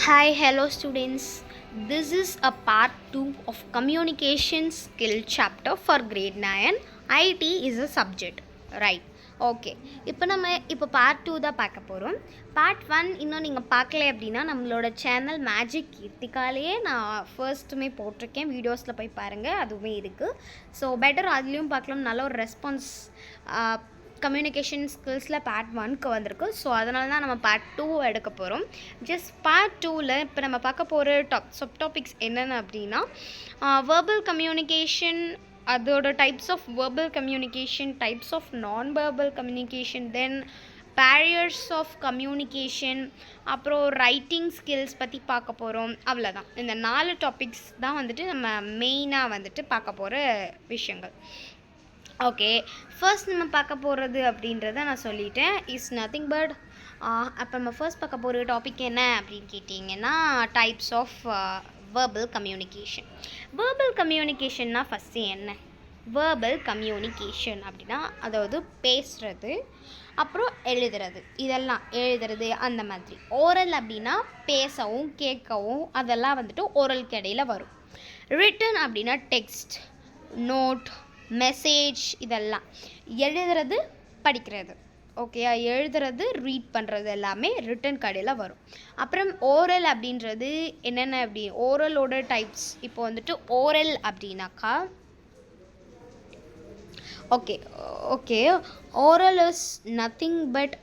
Hi, hello students. This is a part 2 of communication skill chapter for grade 9. IT is a subject. Right. Okay இப்போ part 2 தான் பார்க்க போகிறோம். Part 1 இன்னும் நீங்கள் பார்க்கல அப்படின்னா நம்மளோட சேனல் மேஜிக் கீர்த்திகாலேயே நான் ஃபர்ஸ்ட்டுமே போட்டிருக்கேன், வீடியோஸில் போய் பாருங்கள், அதுவுமே இருக்குது. ஸோ பெட்டர் அதுலேயும் பார்க்கலாம். நல்ல ஒரு ரெஸ்பான்ஸ் கம்யூனிகேஷன் ஸ்கில்ஸில் பார்ட் 1க்கு வந்திருக்கு. ஸோ அதனால தான் நம்ம பார்ட் 2 எடுக்க போகிறோம். ஜஸ்ட் பார்ட் 2ல் இப்போ நம்ம பார்க்க போகிற சப் டாபிக்ஸ் என்னென்ன அப்படின்னா வெர்பல் கம்யூனிகேஷன், அதோட types of verbal communication, types of non verbal communication, then barriers of communication, அப்புறம் ரைட்டிங் ஸ்கில்ஸ் பற்றி பார்க்க போகிறோம். அவ்வளோதான். இந்த 4 டாபிக்ஸ் தான் வந்துட்டு நம்ம மெயினாக வந்துட்டு பார்க்க போகிற விஷயங்கள். ஓகே, ஃபர்ஸ்ட் நம்ம பார்க்க போகிறது அப்படின்றத நான் சொல்லிட்டேன். இஸ் நத்திங் பட் அப்போ நம்ம ஃபர்ஸ்ட் பார்க்க போகிற டாபிக் என்ன அப்படின்னு கேட்டிங்கன்னா types of verbal communication. Verbal கம்யூனிகேஷன்னா ஃபஸ்ட்டு என்ன? வெர்பல் கம்யூனிகேஷன் அப்படின்னா அதாவது பேசுகிறது, அப்புறம் எழுதுறது, இதெல்லாம் எழுதுறது அந்த மாதிரி. ஓரல் அப்படின்னா பேசவும் கேட்கவும், அதெல்லாம் வந்துட்டு ஓரலுக்கு இடையில் வரும். ரிட்டன் அப்படின்னா டெக்ஸ்ட், நோட், மெசேஜ், இதெல்லாம். எழுதுறது படிக்கிறது, ஓகேயா? எழுதுறது ரீட் பண்ணுறது எல்லாமே ரிட்டன் கடையில் வரும். அப்புறம் ஓரல் அப்படின்றது என்னென்ன அப்படி ஓரலோட டைப்ஸ். இப்போ வந்துட்டு ஓரல் அப்படின்னாக்கா okay oral is nothing but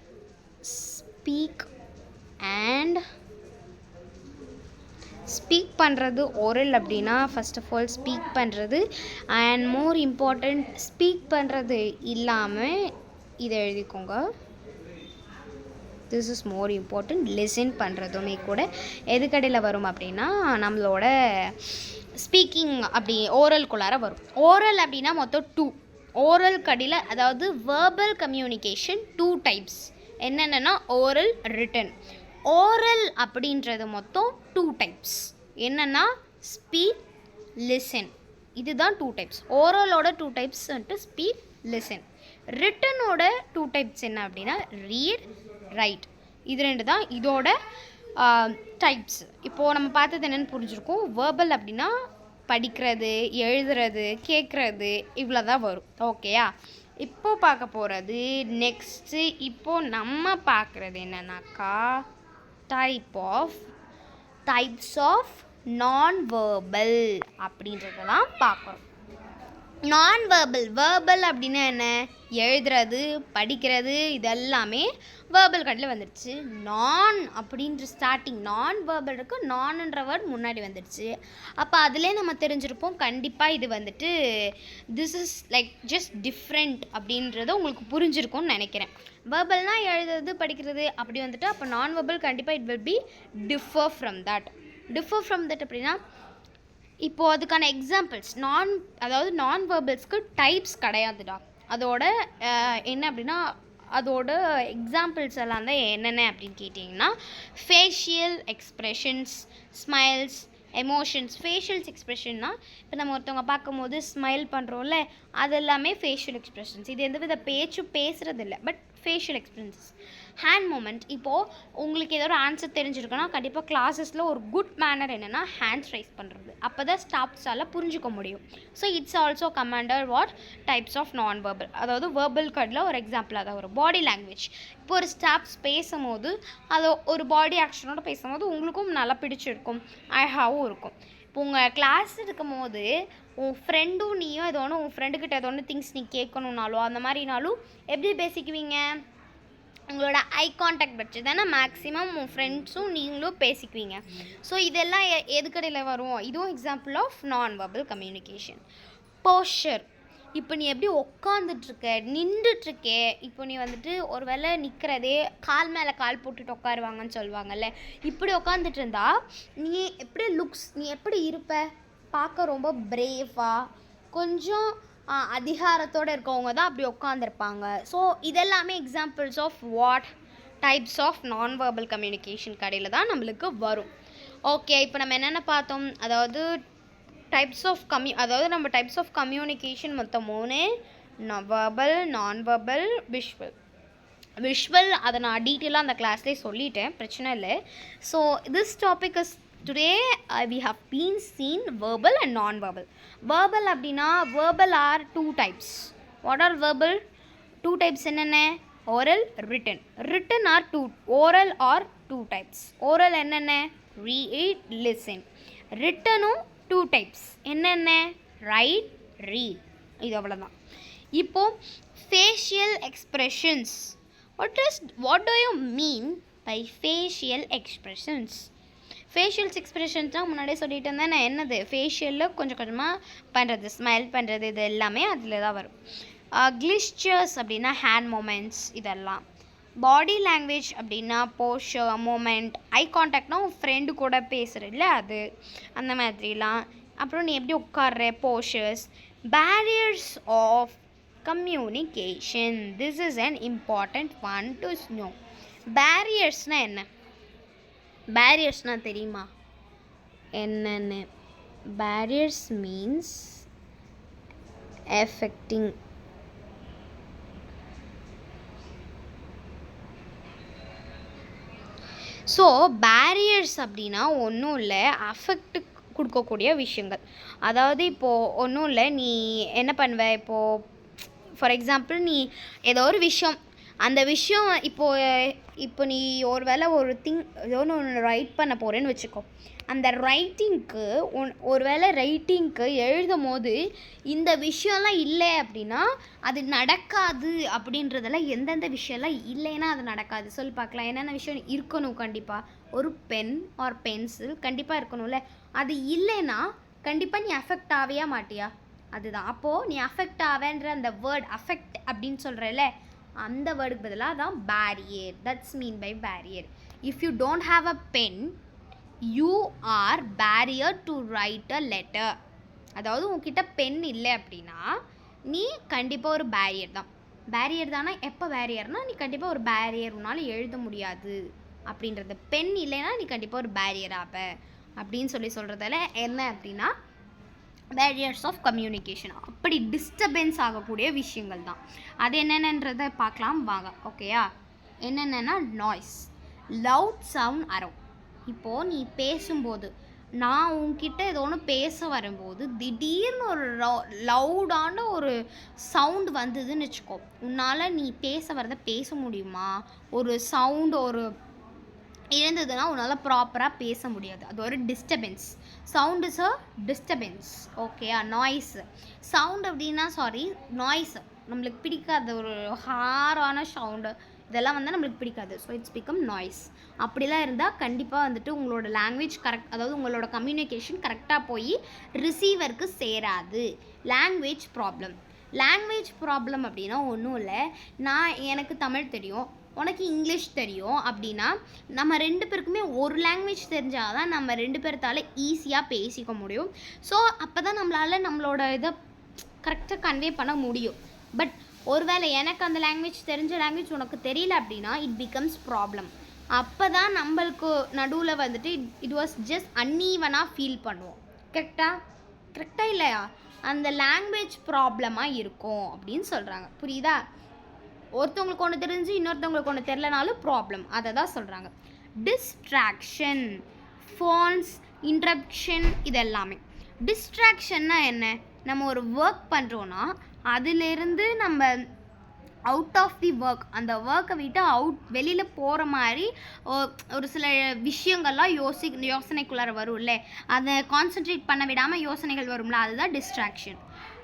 speak பண்ணுறது. ஓரல் அப்படின்னா ஃபர்ஸ்ட் ஆஃப் ஆல் ஸ்பீக் பண்ணுறது, அண்ட் மோர் இம்பார்ட்டண்ட் ஸ்பீக் பண்ணுறது இல்லாமல் இதை எழுதிக்கோங்க. This is more important. Listen பண்ணுறதுமே கூட எதுக்கடையில் வரும் அப்படின்னா நம்மளோட ஸ்பீக்கிங் அப்படி ஓரல்குள்ளார வரும். ஓரல் அப்படின்னா மொத்தம் 2 ஓரல் கடையில், அதாவது வேர்பல் கம்யூனிகேஷன் 2 டைப்ஸ். என்னென்னா ஓரல், ரிட்டன். ஓரல் அப்படின்றது மொத்தம் 2 டைப்ஸ். என்னென்னா ஸ்பீக், லிசன். இதுதான் 2 டைப்ஸ். ஓரலோட 2 டைப்ஸ் வந்துட்டு ஸ்பீக், லிசன். ரிட்டனோட 2 டைப்ஸ் என்ன அப்படின்னா ரீட், ரைட். இது 2 தான் இதோட டைப்ஸ். இப்போது நம்ம பார்த்தது என்னென்னு புரிஞ்சுருக்கோம். வேர்பல் அப்படின்னா படிக்கிறது, எழுதுறது, கேட்குறது, இவ்வளோ தான் வரும். ஓகேயா? இப்போது பார்க்க போகிறது நெக்ஸ்ட்டு. இப்போது நம்ம பார்க்குறது என்னன்னாக்கா டைப்ஸ் ஆஃப் நான் வெர்பல் அப்படின்றதெல்லாம் பார்க்குறோம். நான் வேர்பல் அப்படின்னா என்ன? எழுதுறது, படிக்கிறது, இதெல்லாமே வேர்பல் கடையில் வந்துடுச்சு. நான் அப்படின்ற ஸ்டார்டிங் நான் வேர்பல் இருக்குது, நான்ன்ற வேர்ட் முன்னாடி வந்துடுச்சு. அப்போ அதிலே நம்ம தெரிஞ்சிருப்போம் கண்டிப்பாக இது வந்துட்டு this is like just different அப்படின்றது உங்களுக்கு புரிஞ்சிருக்கும்னு நினைக்கிறேன். வேர்பல்னால் எழுதுறது, படிக்கிறது அப்படி வந்துட்டு, அப்போ நான் வேர்பல் கண்டிப்பாக it will be differ from that அப்படின்னா இப்போது அதுக்கான எக்ஸாம்பிள்ஸ் அதாவது நான் வேர்பல்ஸ்க்கு டைப்ஸ் கிடையாதுடா. அதோட என்ன அப்படின்னா அதோட எக்ஸாம்பிள்ஸ் எல்லாம் தான் என்னென்ன அப்படின்னு கேட்டிங்கன்னா facial expressions, smiles, emotions. Facials எக்ஸ்ப்ரெஷன்னா இப்போ நம்ம ஒருத்தவங்க பார்க்கும்போது ஸ்மைல் பண்ணுறோம்ல, அது எல்லாமே ஃபேஷியல் எக்ஸ்ப்ரெஷன்ஸ். இது எந்த வித பேசுகிறது இல்லை, but facial expressions. Hand movement. இப்போது உங்களுக்கு ஏதோ ஒரு ஆன்சர் தெரிஞ்சிருக்குன்னா கண்டிப்பாக கிளாஸஸில் ஒரு குட் மேனர் என்னென்னா ஹேண்ட்ஸ் ரைஸ் பண்ணுறது. அப்போ தான் ஸ்டாஃப்ஸால் புரிஞ்சுக்க முடியும். So it's also commander types of non verbal. அதாவது வேர்பல் கார்டில் ஒரு எக்ஸாம்பிளாக தான் வரும். Body language. இப்போ ஒரு ஸ்டாஃப்ஸ் பேசும்போது அது ஒரு பாடி ஆக்ஷனோட பேசும்போது உங்களுக்கும் நல்லா பிடிச்சிருக்கும், அழகாகவும் இருக்கும். இப்போ உங்கள் கிளாஸ் இருக்கும் போது உன் ஃப்ரெண்டும் நீயும் ஏதோ ஒன்று உன் ஃப்ரெண்டுக்கிட்ட ஏதோ ஒன்று திங்ஸ் நீ கேட்கணுன்னாலோ அந்த மாதிரினாலும் எப்படி பேசிக்குவீங்க? உங்களோட ஐ கான்டாக்ட் வச்சு தானே மேக்ஸிமம் உன் ஃப்ரெண்ட்ஸும் நீங்களும் பேசிக்குவீங்க. ஸோ இதெல்லாம் எதுக்கடையில் வரும்? இதுவும் example of non verbal communication. Poster. இப்போ நீ எப்படி உட்காந்துட்ருக்க, நின்றுட்டுருக்கே, இப்போ நீ வந்துட்டு ஒரு வேளை நிற்கிறதே கால் மேலே கால் போட்டுட்டு உட்காருவாங்கன்னு சொல்லுவாங்கல்ல, இப்படி உட்காந்துட்டு இருந்தா நீ எப்படி நீ எப்படி இருப்ப? பார்க்க ரொம்ப பிரேவாக, கொஞ்சம் அதிகாரத்தோடு இருக்கவங்க தான் அப்படி உட்காந்துருப்பாங்க. ஸோ இதெல்லாமே examples of types of non verbal communication கடையில் தான் நம்மளுக்கு வரும். ஓகே, இப்போ நம்ம என்னென்ன பார்த்தோம்? அதாவது நம்ம டைப்ஸ் ஆஃப் கம்யூனிகேஷன் மொத்தம் 3: வெர்பல், நான் வெர்பல், விஷுவல். விஷுவல் அதை நான் டீட்டெயிலாக அந்த கிளாஸ்லேயே சொல்லிட்டேன், பிரச்சனை இல்லை. So this topic is today we have been seen verbal and non-verbal. verbal அப்படின்னா verbal are two types. what are verbal? two types என்னென்ன? oral, written. written are two. oral are two types. oral என்னென்ன? read, listen. writtenும் two types. என்னென்ன? write, read. இது அவ்வளோதான். இப்போது facial expressions. what do you mean by facial expressions? Facials expressions தான் முன்னாடியே சொல்லிட்டு இருந்தேன் நான். என்னது? ஃபேஷியலில் கொஞ்சம் கொஞ்சமாக பண்ணுறது, ஸ்மைல் பண்ணுறது, இது எல்லாமே அதில் தான் வரும். கிளிஸ்டர்ஸ் அப்படின்னா ஹேண்ட் மூமெண்ட்ஸ் இதெல்லாம். பாடி லாங்குவேஜ் அப்படின்னா போஸ்டர், மூமெண்ட், ஐ கான்டாக்ட்னா உன் ஃப்ரெண்டு கூட பேசுகிறதில்ல அது, அந்த மாதிரிலாம். அப்புறம் நீ எப்படி உட்கார்ற, postures. Barriers of communication. This is an important one to know. பேரியர்ஸ்னால் என்ன? பேரியர்ஸ்னால் தெரியுமா என்னென்னு? Barriers means affecting. So barriers அப்படின்னா ஒன்றும் இல்லை, அஃபெக்ட் கொடுக்கக்கூடிய விஷயங்கள். அதாவது இப்போது ஒன்றும் இல்லை, நீ என்ன பண்ணுவ, இப்போது ஃபார் எக்ஸாம்பிள் நீ ஏதோ ஒரு விஷயம், அந்த விஷயம் இப்போ நீ ஒரு வேளை ஒரு ஏதோ ஒன்று ரைட் பண்ண போகிறேன்னு வச்சுக்கோ. அந்த ரைட்டிங்க்கு ஒரு வேளை ரைட்டிங்க்கு எழுதும் போது இந்த விஷயம்லாம் இல்லை அப்படின்னா அது நடக்காது. அப்படின்றதெல்லாம் எந்தெந்த விஷயம்லாம் இல்லைன்னா அது நடக்காது சொல்லி பார்க்கலாம். என்னென்ன விஷயம் இருக்கணும்? கண்டிப்பாக ஒரு பென் ஆர் பென்சில் கண்டிப்பாக இருக்கணும்ல. அது இல்லைன்னா கண்டிப்பாக நீ அஃபெக்ட் ஆகவே மாட்டியா? அதுதான். அப்போது நீ அஃபெக்ட் ஆவேன்ற அந்த வேர்ட் அஃபெக்ட் அப்படின்னு சொல்கிறல்ல, அந்த வேர்டுக்கு பதிலாக தான் barrier. That's mean by barrier. If you don't have a pen, you are barrier to write a letter. அதாவது உங்ககிட்ட பென் இல்லை அப்படின்னா நீ கண்டிப்பாக ஒரு பேரியர் தான். பேரியர் தானே. எப்போ பேரியர்னால் நீ கண்டிப்பாக ஒரு பேரியர் உன்னால் எழுத முடியாது அப்படின்றது. பென் இல்லைன்னா நீ கண்டிப்பாக ஒரு பேரியர் ஆப்ப அப்படின்னு சொல்கிறதால என்ன அப்படின்னா பேரியர்ஸ் ஆஃப் கம்யூனிகேஷன். அப்படி டிஸ்டர்பன்ஸ் ஆகக்கூடிய விஷயங்கள் தான். அது என்னென்னன்றதை பார்க்கலாம் வாங்க. ஓகேயா? என்னென்னா நாய்ஸ், லவுட் சவுண்ட் அரவுண்ட். இப்போது நீ பேசும்போது, நான் உன்கிட்ட ஏதோ ஒன்று பேச வரும்போது திடீர்னு ஒரு லவுடான ஒரு சவுண்டு வந்ததுன்னு வச்சுக்கோ, உன்னால் நீ பேச வரதை பேச முடியுமா? ஒரு சவுண்டு ஒரு இருந்ததுன்னா உன்னால் ப்ராப்பராக பேச முடியாது. அது ஒரு disturbance. Sound is a disturbance. ஓகேயா? நாய்ஸ். சவுண்ட் அப்படின்னா நாய்ஸ் நம்மளுக்கு பிடிக்காத ஒரு ஹாரான சவுண்டு இதெல்லாம் வந்து நம்மளுக்கு பிடிக்காது. So it's become noise. அப்படிலாம் இருந்தால் கண்டிப்பாக வந்துட்டு உங்களோட லாங்குவேஜ் கரெக்ட், அதாவது உங்களோட கம்யூனிகேஷன் கரெக்டாக போய் ரிசீவருக்கு சேராது. லாங்குவேஜ் ப்ராப்ளம் அப்படின்னா ஒன்றும் இல்லை. எனக்கு தமிழ் தெரியும், உனக்கு இங்கிலீஷ் தெரியும் அப்படின்னா நம்ம ரெண்டு பேருக்குமே ஒரு லாங்குவேஜ் தெரிஞ்சால் தான் நம்ம ரெண்டு பேர்த்தால் ஈஸியாக பேசிக்க முடியும். ஸோ அப்போ தான் நம்மளோட இதை கரெக்டாக கன்வே பண்ண முடியும். பட் ஒருவேளை எனக்கு அந்த தெரிஞ்ச லாங்குவேஜ் உனக்கு தெரியல அப்படின்னா இட் பிகம்ஸ் ப்ராப்ளம். அப்போ தான் நம்மளுக்கு நடுவில் வந்துட்டு இட் வாஸ் ஜஸ்ட் அன்ஈவனாக ஃபீல் பண்ணுவோம். கரெக்டாக இல்லையா? அந்த லாங்குவேஜ் ப்ராப்ளமாக இருக்கும் அப்படின்னு சொல்கிறாங்க. புரியுதா? ஒருத்தவங்களுக்கு ஒன்று தெரிஞ்சு இன்னொருத்தவங்களுக்கு ஒன்று தெரிலனாலும் ப்ராப்ளம், அதை தான் சொல்கிறாங்க. டிஸ்ட்ராக்ஷன், ஃபோன்ஸ், இன்ட்ரப்ஷன், இது எல்லாமே. டிஸ்ட்ராக்ஷன்னா என்ன? நம்ம ஒரு ஒர்க் பண்ணுறோன்னா அதிலிருந்து நம்ம அவுட் ஆஃப் தி ஒர்க், அந்த ஒர்க்கை விட்டு வெளியில் போகிற மாதிரி ஒரு சில விஷயங்கள்லாம் யோசனைக்குள்ளார வரும்ல, அதை கான்சென்ட்ரேட் பண்ண விடாமல் யோசனைகள் வரும்ல, அதுதான் டிஸ்ட்ராக்ஷன்.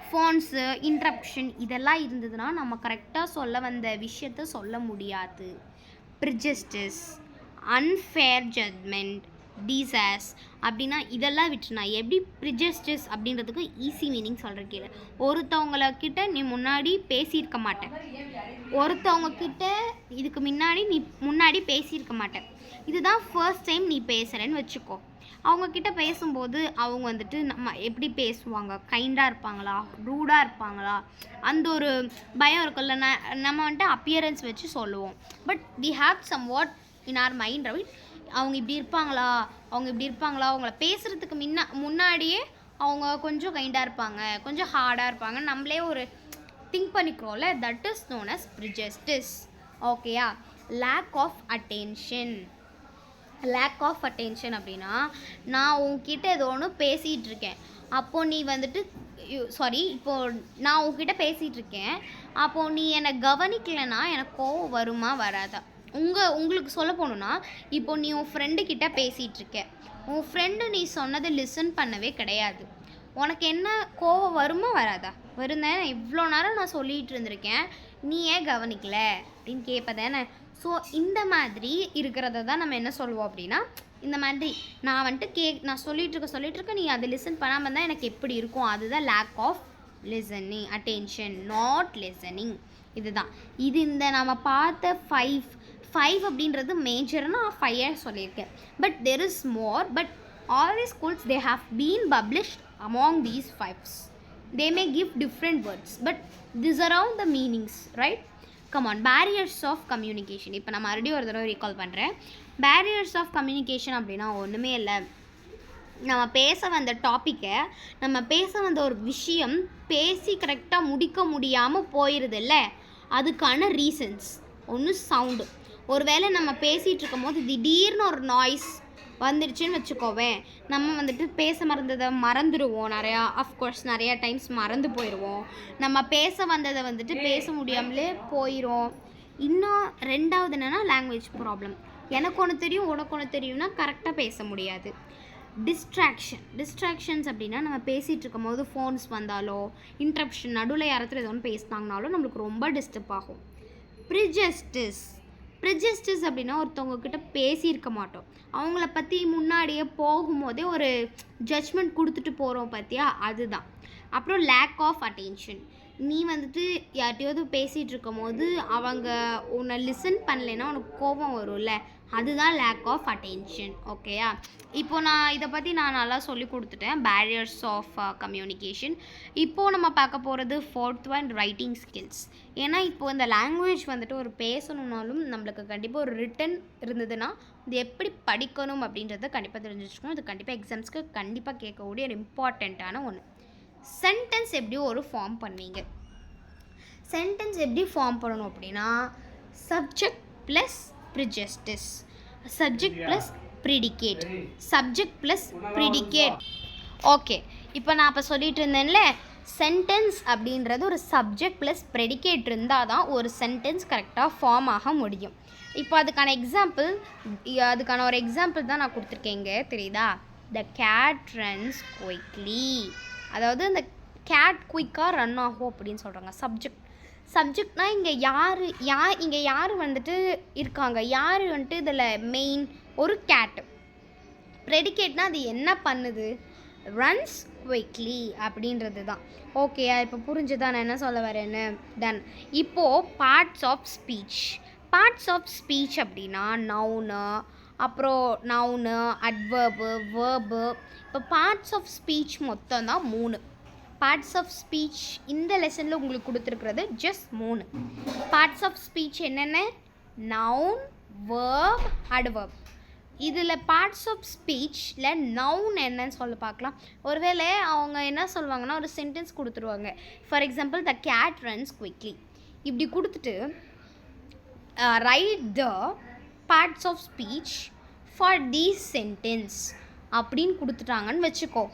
ஃபோன்ஸு, இன்ட்ரப்ஷன் இதெல்லாம் இருந்ததுன்னா நம்ம கரெக்டாக சொல்ல வந்த விஷயத்த சொல்ல முடியாது. ப்ரிஜஸ்டிஸ், அன்ஃபேர் ஜட்மெண்ட், டிசாஸ் அப்படின்னா இதெல்லாம் விட்டுனா எப்படி? ப்ரிஜஸ்டிஸ் அப்படின்றதுக்கு ஈஸி மீனிங் சொல்கிறேன் கேளு. ஒருத்தவங்கக்கிட்ட நீ முன்னாடி பேசியிருக்க மாட்டேன், ஒருத்தவங்கக்கிட்ட இதுக்கு முன்னாடி பேசியிருக்க மாட்டேன். இதுதான் ஃபர்ஸ்ட் டைம் நீ பேசுகிறேன்னு வச்சுக்கோ. அவங்கக்கிட்ட பேசும்போது அவங்க வந்துட்டு நம்ம எப்படி பேசுவாங்க, கைண்டாக இருப்பாங்களா, ரூடாக இருப்பாங்களா, அந்த ஒரு பயம் இருக்குல்ல. நம்ம வந்துட்டு அப்பியரன்ஸ் வச்சு சொல்லுவோம். But we have some what in our mind, right? அவங்க இப்படி இருப்பாங்களா, அவங்கள பேசுகிறதுக்கு முன்னாடியே அவங்க கொஞ்சம் கைண்டாக இருப்பாங்க, கொஞ்சம் ஹார்டாக இருப்பாங்க, நம்மளே ஒரு திங்க் பண்ணிக்கிறோம்ல. That is known as prejudice. ஓகேயா. Lack of attention. Lack of attention அப்படின்னா, நான் உன்கிட்ட ஏதோ ஒன்று பேசிகிட்டு இருக்கேன், அப்போது நீ வந்துட்டு இப்போது நான் உன்கிட்ட பேசிகிட்டு இருக்கேன், அப்போது நீ என்னை கவனிக்கலைன்னா எனக்கு கோவம் வருமா வராதா? உங்களுக்கு சொல்ல போகணுன்னா, இப்போது நீ உன் ஃப்ரெண்டுக்கிட்ட பேசிகிட்டு இருக்க, உன் ஃப்ரெண்டு நீ சொன்னதை லிசன் பண்ணவே கிடையாது, உனக்கு என்ன கோவம் வருமா வராதா? வருந்தேன். நான் இவ்வளோ நேரம் நான் சொல்லிகிட்டு இருந்திருக்கேன், நீ ஏன் கவனிக்கலை அப்படின்னு கேட்பதானே. ஸோ இந்த மாதிரி இருக்கிறத தான் நம்ம என்ன சொல்லுவோம் அப்படின்னா, இந்த மாதிரி நான் வந்துட்டு நான் சொல்லிகிட்டு இருக்க நீ அதை லிசன் பண்ணாமல் இருந்தால் எனக்கு எப்படி இருக்கும், அதுதான் lack of listening, attention, not listening. இதுதான் இந்த நம்ம பார்த்த ஃபைவ் அப்படின்றது மேஜர்னு நான் 5 சொல்லியிருக்கேன். But there is more. But all the schools they have been published among these 5s. They may give different words, but these are all the meanings, right? Come on, barriers of communication. இப்போ நான் மறுபடியும் ஒரு தடவை recall பண்ணுறேன். barriers of communication அப்படின்னா ஒன்றுமே இல்லை, நம்ம பேச வந்த டாப்பிக்கை, நம்ம பேச வந்த ஒரு விஷயம் பேசி கரெக்டாக முடிக்க முடியாமல் போயிடுதில்ல, அதுக்கான ரீசன்ஸ். ஒன்று சவுண்டு. ஒருவேளை நம்ம பேசிகிட்டு இருக்கும் போது திடீர்னு ஒரு நாய்ஸ் வந்துடுச்சுன்னு வச்சுக்கோவேன், நம்ம வந்துட்டு பேச மறந்துடுவோம். நிறையா டைம்ஸ் மறந்து போயிடுவோம். நம்ம பேச வந்ததை வந்துட்டு பேச முடியாமலே போயிடும். இன்னும் 2வது என்னென்னா லாங்குவேஜ் ப்ராப்ளம். எனக்கு ஒன்று தெரியும் உனக்கு ஒன்று தெரியும்னா கரெக்டாக பேச முடியாது. டிஸ்ட்ராக்ஷன்ஸ் அப்படின்னா, நம்ம பேசிகிட்டு இருக்கும் போது ஃபோன்ஸ் வந்தாலோ, இன்ட்ரப்ஷன், நடுவில் யாராவது ஏதோ ஒன்று பேசினாங்கனாலும் நம்மளுக்கு ரொம்ப டிஸ்டர்ப் ஆகும். ப்ரிஜஸ்டிஸ் அப்படின்னா, ஒருத்தவங்கக்கிட்ட பேசியிருக்க மாட்டோம், அவங்கள பற்றி முன்னாடியே போகும்போதே ஒரு ஜட்ஜ்மெண்ட் கொடுத்துட்டு போகிறோம் பார்த்தியா, அதுதான். அப்புறம் லேக் ஆஃப் அட்டென்ஷன். நீ வந்துட்டு யார்கிட்டையாவது பேசிகிட்டு இருக்கும் போது அவங்க உன்னை லிசன் பண்ணலைன்னா உனக்கு கோபம் வரும்ல, அதுதான் லேக் ஆஃப் அட்டென்ஷன். ஓகேயா. இப்போது நான் இதை பற்றி நல்லா சொல்லி கொடுத்துட்டேன், பேரியர்ஸ் ஆஃப் கம்யூனிகேஷன். இப்போது நம்ம பார்க்க போகிறது 4th ஒன், ரைட்டிங் ஸ்கில்ஸ். ஏன்னா இப்போது இந்த லாங்குவேஜ் வந்துட்டு ஒரு பேசணுன்னாலும் நம்மளுக்கு கண்டிப்பாக ஒரு ரிட்டன் இருந்ததுன்னா இது எப்படி படிக்கணும் அப்படின்றத கண்டிப்பாக தெரிஞ்சிருக்கணும். இது கண்டிப்பாக எக்ஸாம்ஸ்க்கு கண்டிப்பாக கேட்கக்கூடிய ஒரு இம்பார்ட்டண்ட்டான ஒன்று. சென்டென்ஸ் எப்படி ஃபார்ம் பண்ணுவீங்க? சென்டென்ஸ் எப்படி ஃபார்ம் பண்ணணும் அப்படின்னா, subject plus prejudice, subject plus predicate, subject plus predicate. Okay, இப்போ நான் சொல்லிட்டு இருந்தேன்ல, சென்டென்ஸ் அப்படின்றது ஒரு சப்ஜெக்ட் ப்ளஸ் ப்ரெடிகேட் இருந்தால் தான் ஒரு சென்டென்ஸ் கரெக்டாக ஃபார்ம் ஆக முடியும். இப்போ அதுக்கான ஒரு எக்ஸாம்பிள் தான் நான் கொடுத்துருக்கேங்க, தெரியுதா? த கேட் ரன்ஸ் குயிக்லி. அதாவது அந்த கேட் குயிக்காக ரன் ஆகும் அப்படின்னு சொல்கிறாங்க. சப்ஜெக்ட்னா இங்கே யார் வந்துட்டு இருக்காங்க, யார் வந்துட்டு இதில் மெயின்? ஒரு கேட்டு. ப்ரெடிகேட்னா அது என்ன பண்ணுது? ரன்ஸ் குயிக்லி அப்படின்றது தான். ஓகேயா, இப்போ புரிஞ்சுதான் நான் என்ன சொல்ல வரேன்னு? டன். இப்போது பார்ட்ஸ் ஆஃப் ஸ்பீச் அப்படின்னா நவுனு, அப்புறம் அட்வர்பு, வேர்பு. இப்போ பார்ட்ஸ் ஆஃப் ஸ்பீச் மொத்தம் தான் 3. பார்ட்ஸ் ஆஃப் ஸ்பீச் இந்த லெசனில் உங்களுக்கு கொடுத்துருக்கிறது ஜஸ்ட் 3 பார்ட்ஸ் ஆஃப் ஸ்பீச். என்னென்ன? Noun, verb, adverb. இதில் பார்ட்ஸ் ஆஃப் ஸ்பீச்சில் நவுன் என்னன்னு சொல்ல பார்க்கலாம். ஒருவேளை அவங்க என்ன சொல்லுவாங்கன்னா, ஒரு சென்டென்ஸ் கொடுத்துருவாங்க. For example, the cat runs quickly இப்படி கொடுத்துட்டு right the parts of speech for these sentence அப்படின்னு கொடுத்துட்டாங்கன்னு வச்சுக்கோ.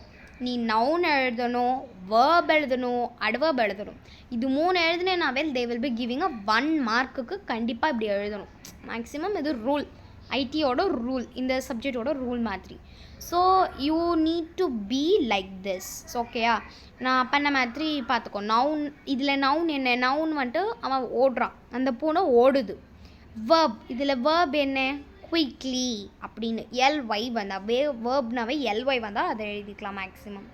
நீ நவுன் எழுதணும், வேர்ப் எழுதணும், அட்வர்ப் எழுதணும். இது 3 எழுதுனேனாவே தே வில் பி கிவிங் 1 மார்க்குக்கு கண்டிப்பாக இப்படி எழுதணும். மேக்ஸிமம் இது ரூல், ஐடியோட ரூல், இந்த சப்ஜெக்டோட ரூல் மாதிரி. So you need to be like this. ஓகேயா, நான் பண்ண மாதிரி பார்த்துக்கோ. நவுன், இதில் நவுன் என்ன? நவுன் வந்துட்டு அவன் ஓடுறான், அந்த பூனை ஓடுது. வேர்ப், இதில் வேர்ப் என்ன? குயிக்லி அப்படின்னு எல்ஒய் வந்தால், வேர்ப்னாவே எல்ஒய் வந்தால் அதை எழுதிக்கலாம் மேக்ஸிமம்.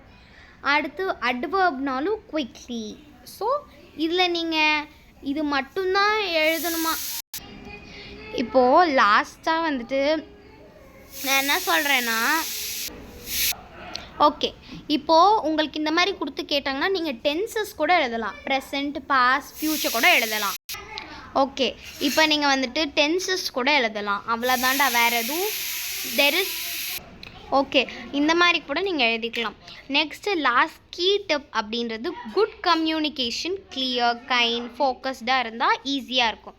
அடுத்து அட்வர்ப்னாலும் குயிக்லி. ஸோ இதில் நீங்கள் இது மட்டும்தான் எழுதணுமா? இப்போது லாஸ்ட்டாக வந்துட்டு நான் என்ன சொல்கிறேன்னா, ஓகே, இப்போது உங்களுக்கு இந்த மாதிரி கொடுத்து கேட்டாங்கன்னா நீங்கள் டென்சஸ் கூட எழுதலாம், ப்ரெசண்ட், பாஸ்ட், ஃப்யூச்சர் கூட எழுதலாம். ஓகே, இப்போ நீங்கள் வந்துட்டு டென்சஸ் கூட எழுதலாம், அவ்வளோதாண்டா, வேறு எதுவும் தெர் இஸ். ஓகே, இந்த மாதிரி கூட நீங்கள் எழுதிக்கலாம். நெக்ஸ்ட்டு கீ டிப் அப்படின்றது குட் கம்யூனிகேஷன், கிளியர், கைண்ட், ஃபோக்கஸ்டாக இருந்தால் ஈஸியாக இருக்கும்.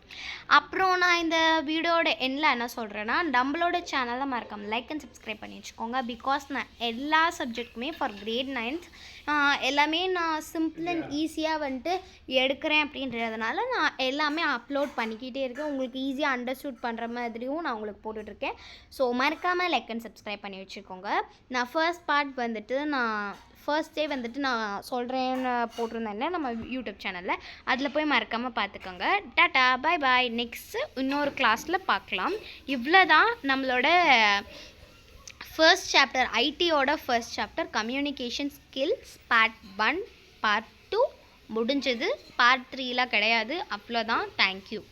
அப்புறம் நான் இந்த வீடியோட எண்டில் என்ன சொல்கிறேன்னா, நம்மளோட சேனலை மறக்காம லைக் அண்ட் சப்ஸ்கிரைப் பண்ணி வச்சுக்கோங்க. பிகாஸ் நான் எல்லா சப்ஜெக்ட்டுமே ஃபார் கிரேட் 9th எல்லாமே நான் சிம்பிள் அண்ட் ஈஸியாக வந்துட்டு எடுக்கிறேன் அப்படின்றதுனால நான் எல்லாமே அப்லோட் பண்ணிக்கிட்டே இருக்கேன். உங்களுக்கு ஈஸியாக அண்டர்ஸ்டூட் பண்ணுற மாதிரியும் நான் உங்களுக்கு போட்டுட்ருக்கேன். ஸோ மறக்காமல் லைக் அண்ட் சப்ஸ்கிரைப் பண்ணி வச்சுக்கோங்க. நான் ஃபர்ஸ்ட் பார்ட் வந்துட்டு ஃபர்ஸ்ட் டே வந்துட்டு நான் சொல்கிறேன்னு போட்டிருந்தேன்ல நம்ம யூடியூப் சேனலில், அதில் போய் மறக்காமல் பார்த்துக்கோங்க. டாட்டா, பாய் பாய். நெக்ஸ்ட்டு இன்னொரு கிளாஸில் பார்க்கலாம். இவ்வளோ தான் நம்மளோட ஃபர்ஸ்ட் சாப்டர், ஐடியோட first chapter communication skills part 1 part 2 முடிஞ்சது. பார்ட் 3லாம் கிடையாது. அவ்வளோதான். தேங்க்யூ.